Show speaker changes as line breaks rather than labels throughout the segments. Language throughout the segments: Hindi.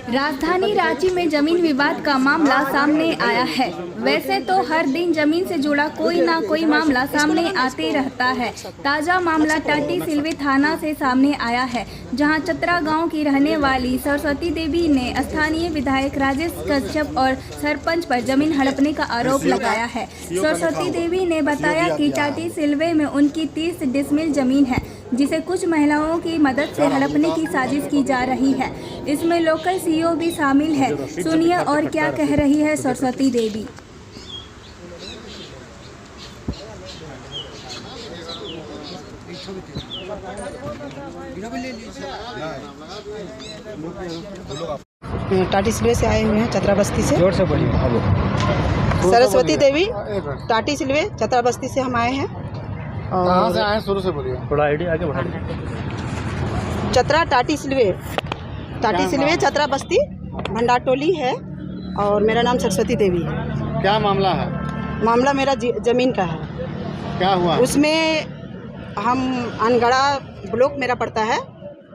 राजधानी रांची में जमीन विवाद का मामला सामने आया है। वैसे तो हर दिन जमीन से जुड़ा कोई ना कोई मामला सामने आते रहता है। ताजा मामला टाटी सिलवे थाना से सामने आया है, जहां चतरा गांव की रहने वाली सरस्वती देवी ने स्थानीय विधायक राजेश कश्यप और सरपंच पर जमीन हड़पने का आरोप लगाया है। सरस्वती देवी ने बताया कि टाटी सिलवे में उनकी 30 डिसमिल जमीन है, जिसे कुछ महिलाओं की मदद से हड़पने की साजिश की जा रही है। इसमें लोकल सीईओ भी शामिल है। सुनिए और क्या कह रही है सरस्वती देवी।
टाटी सिलवे से आए हुए हैं, चतरा बस्ती से।
जोर से बोलिए।
सरस्वती देवी, टाटी सिलवे, चतरा बस्ती से हम आए हैं।
कहाँ से आए? शुरू से बोलिए, थोड़ा आइडिया आगे बढ़ाइए।
चतरा टाटी सिलवे, चतरा बस्ती भंडार टोली है और मेरा नाम सरस्वती देवी है।
क्या मामला है?
मामला मेरा जमीन का है।
क्या हुआ?
उसमें हम अनगढ़ा ब्लॉक मेरा पड़ता है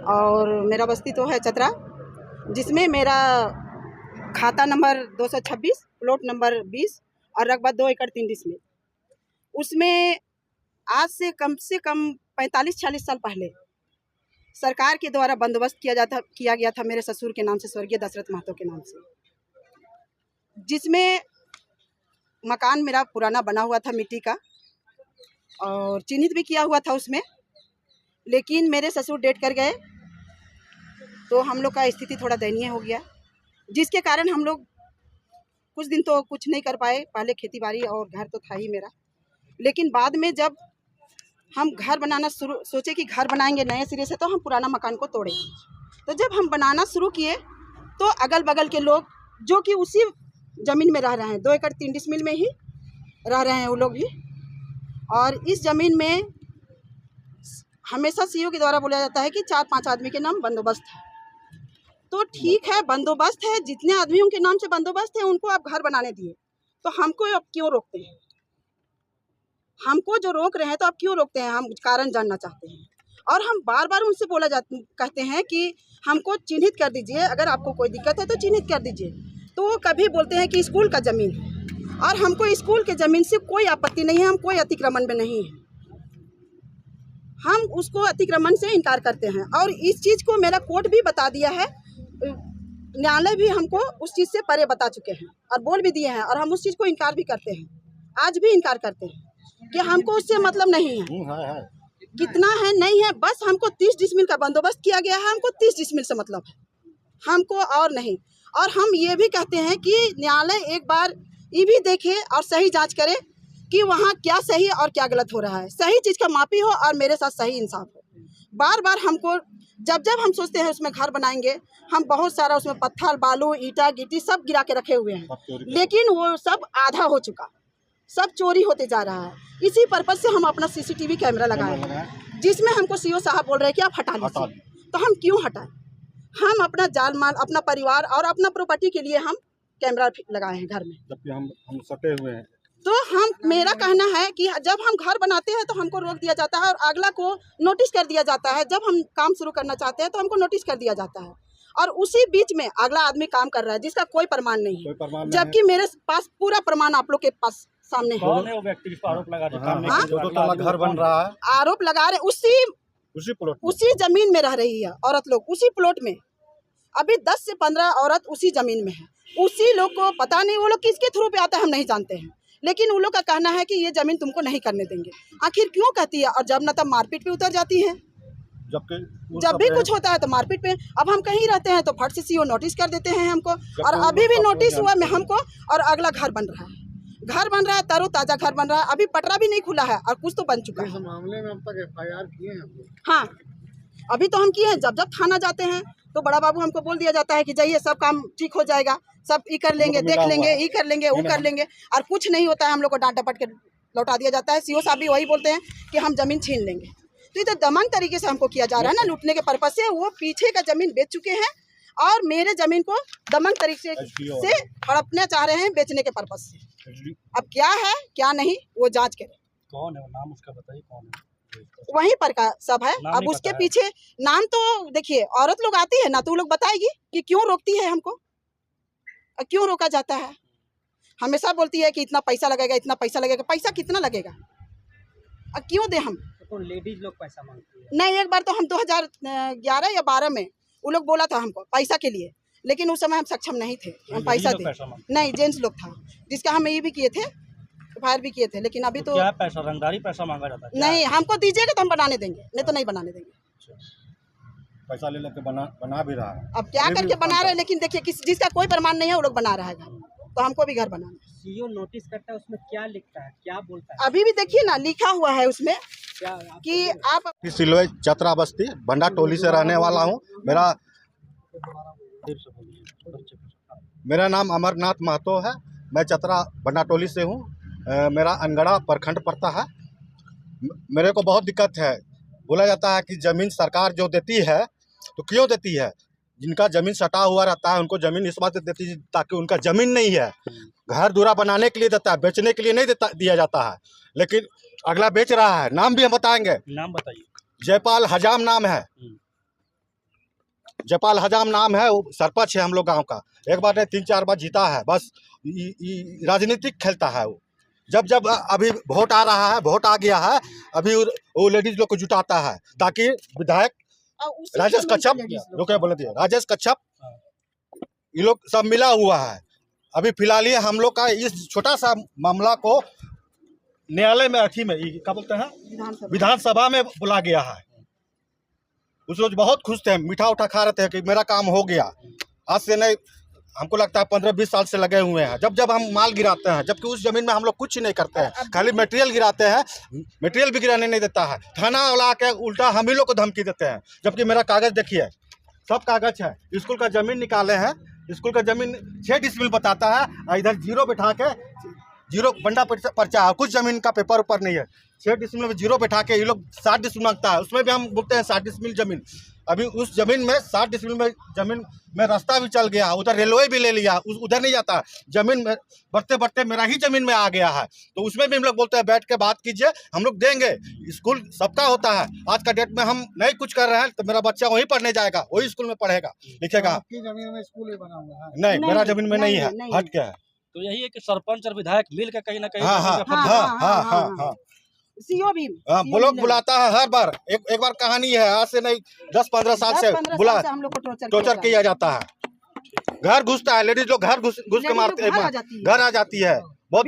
और मेरा बस्ती तो है चतरा, जिसमें मेरा खाता नंबर 226, प्लॉट नंबर 20 और रकबा 2 एकड़ 3 डिसमिल। उसमें आज से कम 45-46 साल पहले सरकार के द्वारा बंदोबस्त किया गया था मेरे ससुर के नाम से, स्वर्गीय दशरथ महतो के नाम से, जिसमें मकान मेरा पुराना बना हुआ था मिट्टी का और चिन्हित भी किया हुआ था उसमें। लेकिन मेरे ससुर डेट कर गए तो हम लोग का स्थिति थोड़ा दयनीय हो गया, जिसके कारण हम लोग कुछ दिन तो कुछ नहीं कर पाए। पहले खेती बाड़ी और घर तो था ही मेरा, लेकिन बाद में जब हम घर बनाना सोचे कि घर बनाएंगे नए सिरे से, तो हम पुराना मकान को तोड़े। तो जब हम बनाना शुरू किए तो अगल बगल के लोग जो कि उसी ज़मीन में रह रहे हैं, 2 एकड़ 3 डिसमिल में ही रह रहे हैं वो लोग भी, और इस ज़मीन में हमेशा सीईओ के द्वारा बोला जाता है कि 4-5 आदमी के नाम बंदोबस्त है। तो ठीक है, बंदोबस्त है, जितने आदमियों के नाम से बंदोबस्त है उनको आप घर बनाने दिए, तो हमको अब क्यों रोकते हैं? हमको जो रोक रहे हैं तो आप क्यों रोकते हैं? हम कारण जानना चाहते हैं। और हम बार बार उनसे कहते हैं कि हमको चिन्हित कर दीजिए, अगर आपको कोई दिक्कत है तो चिन्हित कर दीजिए। तो वो कभी बोलते हैं कि स्कूल का ज़मीन है, और हमको स्कूल के ज़मीन से कोई आपत्ति नहीं है, हम कोई अतिक्रमण में नहीं है, हम उसको अतिक्रमण से इनकार करते हैं। और इस चीज़ को मेरा कोर्ट भी बता दिया है, न्यायालय भी हमको उस चीज़ से परे बता चुके हैं और बोल भी दिए हैं, और हम उस चीज़ को इनकार भी करते हैं, आज भी इनकार करते हैं कि हमको उससे मतलब नहीं है। कितना है नहीं है, बस हमको 30 डिसमिल का बंदोबस्त किया गया है, हमको 30 डिसमिल से मतलब है, हमको और नहीं। और हम ये भी कहते हैं कि न्यायालय एक बार ये भी देखे और सही जांच करे कि वहाँ क्या सही और क्या गलत हो रहा है, सही चीज़ का मापी हो और मेरे साथ सही इंसाफ हो। बार बार हमको जब हम सोचते हैं उसमें घर बनाएंगे, हम बहुत सारा उसमें पत्थर, बालू, ईटा, गिट्टी सब गिरा के रखे हुए हैं, लेकिन वो सब आधा हो चुका, सब चोरी होते जा रहा है। इसी पर्पज़ से हम अपना CCTV कैमरा लगाए हैं, जिसमें हमको सीईओ साहब बोल रहे हैं कि आप हटा लीजिए। तो हम क्यों हटाएं? हम अपना जान माल, अपना परिवार और अपना प्रॉपर्टी के लिए हम कैमरा लगाए हैं घर में,
जबकि हम सटे हुए हैं।
तो मेरा कहना है कि जब हम घर बनाते हैं तो हमको रोक दिया जाता है और अगला को नोटिस कर दिया जाता है। जब हम काम शुरू करना चाहते हैं तो हमको नोटिस कर दिया जाता है, और उसी बीच में अगला आदमी काम कर रहा है जिसका कोई प्रमाण नहीं है, जबकि मेरे पास पूरा प्रमाण आप लोग के पास सामने है।
कौन है वो व्यक्ति जिस पर आरोप लगा रहे? घर बन रहा है,
आरोप लगा रहे, उसी जमीन में रह रही है औरत लोग, उसी प्लॉट में अभी 10 से 15 औरत उसी जमीन में है। उसी लोग को पता नहीं वो लोग किसके थ्रू पे आता है हम नहीं जानते हैं, लेकिन उन लोग का कहना है कि ये जमीन तुमको नहीं करने देंगे। आखिर क्यों कहती है? और जब न तब मारपीट पे उतर जाती है, जब भी कुछ होता है तो मारपीट पे। अब हम कहीं रहते हैं तो फट से सीईओ नोटिस कर देते हैं हमको, और अभी भी नोटिस हुआ में हमको, और अगला घर बन रहा है, तरो ताज़ा घर बन रहा है, अभी पटरा भी नहीं खुला है और कुछ तो बन चुका है।
इस मामले में अब तक FIR किए हैं?
हाँ, अभी तो हम किए हैं। जब थाना जाते हैं तो बड़ा बाबू हमको बोल दिया जाता है कि जाइए सब काम ठीक हो जाएगा, सब ये कर लेंगे, देख लेंगे, ये कर लेंगे, वो कर लेंगे, और कुछ नहीं होता है। हम लोग को डांट डपट के लौटा दिया जाता है। सीईओ साहब भी वही बोलते हैं कि हम ज़मीन छीन लेंगे। तो ये तो दमन तरीके से हमको किया जा रहा है ना, लूटने के पर्पज़ से। वो पीछे का ज़मीन बेच चुके हैं और मेरे ज़मीन को दमन तरीके से हड़पना चाह रहे हैं, बेचने के पर्पज़ से। अब क्या है क्या नहीं वो जाँच करें।
कौन है वो? नाम उसका बताइए, कौन है?
वहीं पर का सब है। अब उसके पीछे नाम तो देखिए, औरत लोग आती है ना तो वो लोग बताएगी कि क्यों रोकती है हमको, क्यों रोका जाता है। हमेशा बोलती है कि इतना पैसा लगेगा, इतना पैसा लगेगा। पैसा कितना लगेगा, क्यों दे हम?
तो लेडीज लोग पैसा मांगती है।
नहीं, एक बार तो हम 2011 या 12 में वो लोग बोला था हमको पैसा के लिए, लेकिन उस समय हम सक्षम नहीं थे हम पैसा दे। नहीं, जेंट्स लोग था जिसका हम ये भी किए थे, फायर भी किए थे। लेकिन अभी तो
क्या पैसा, रंगदारी पैसा मांगा जाता है?
नहीं, हमको दीजिएगा तो हम बनाने देंगे, नहीं तो नहीं बनाने देंगे।
पैसा ले लेके बना भी रहा है।
अब क्या करके बना रहे हैं, लेकिन देखिए जिसका कोई प्रमाण नहीं है वो लोग बना रहा है घर, तो हमको भी घर बनाना है।
सीओ नोटिस करता है, उसमें क्या लिखता है, क्या बोलता है?
अभी भी देखिए ना, लिखा हुआ है उसमें कि आप
सिलवे चतरा बस्ती भंडा टोली से रहने वाला हूँ। मेरा नाम अमरनाथ महतो है। मैं चतरा भंडा टोली से हूँ। मेरा अनगढ़ा प्रखंड पड़ता है। मेरे को बहुत दिक्कत है। बोला जाता है कि ज़मीन सरकार जो देती है तो क्यों देती है? जिनका ज़मीन सटा हुआ रहता है उनको ज़मीन इस बात से देती है ताकि उनका ज़मीन नहीं है, घर दूरा बनाने के लिए देता है, बेचने के लिए नहीं दिया जाता है। लेकिन अगला बेच रहा है। नाम भी हम बताएंगे।
नाम बताइए।
जयपाल हजाम नाम है। जयपाल हजाम नाम है। वो सरपंच है हम लोग गांव का। एक बार नहीं 3-4 बार जीता है। बस राजनीतिक खेलता है वो। जब अभी वोट आ रहा है, वोट आ गया है, अभी वो लेडीज लोग को जुटाता है ताकि विधायक राजेश कच्छप, जो क्या बोले थे, राजेश कच्छप, ये लोग सब मिला हुआ है। अभी फिलहाल ये हम लोग का इस छोटा सा मामला को न्यायालय में क्या बोलते हैं, विधानसभा में बुला गया है। उस रोज बहुत खुश थे, मीठा उठा खा रहे थे कि मेरा काम हो गया। आज से नहीं, हमको लगता है 15-20 साल से लगे हुए हैं। जब हम माल गिराते हैं, जबकि उस जमीन में हम लोग कुछ नहीं करते हैं, खाली मटेरियल गिराते हैं। मटेरियल भी गिराने नहीं देता है। थाना वाला के उल्टा हम ही लोग को धमकी देते हैं। जबकि मेरा कागज देखिए, सब कागज है। स्कूल का जमीन निकाले हैं, स्कूल का जमीन 6 डिसमिल बताता है, और इधर 0 बैठा के, 0 बंडा पर्चा है। कुछ जमीन का पेपर ऊपर नहीं है। 6 डिसमिल में 0 बैठा के ये लोग 60 डिसमिल मांगता है। उसमें भी हम बोलते हैं 60 डिसमिल जमीन। अभी उस जमीन में 60 डिसमिल में जमीन में रास्ता भी चल गया, उधर रेलवे भी ले लिया, उधर नहीं जाता। जमीन में बढ़ते बढ़ते मेरा ही जमीन में आ गया है। तो उसमें भी हम लोग बोलते हैं बैठ के बात कीजिए, हम लोग देंगे। स्कूल सबका होता है। आज का डेट में हम नहीं कुछ कर रहे हैं तो मेरा बच्चा वहीं पढ़ने जाएगा, वही स्कूल में पढ़ेगा, लिखेगा।
आपकी जमीन में स्कूल बना हुआ है?
नहीं, मेरा जमीन में नहीं है, हट के है।
तो यही है कि सरपंच और विधायक मिल के कहीं ना कहीं
हाँ।
सीओ भी
वो लोग बुलाता है हर बार। एक बार कहानी है, आज से नहीं 10-15 साल से बुला
हम लोग को
टॉर्चर किया जाता है। घर घुसता है, लेडीज लोग घर घुस के मारते हैं, घर आ जाती है। बहुत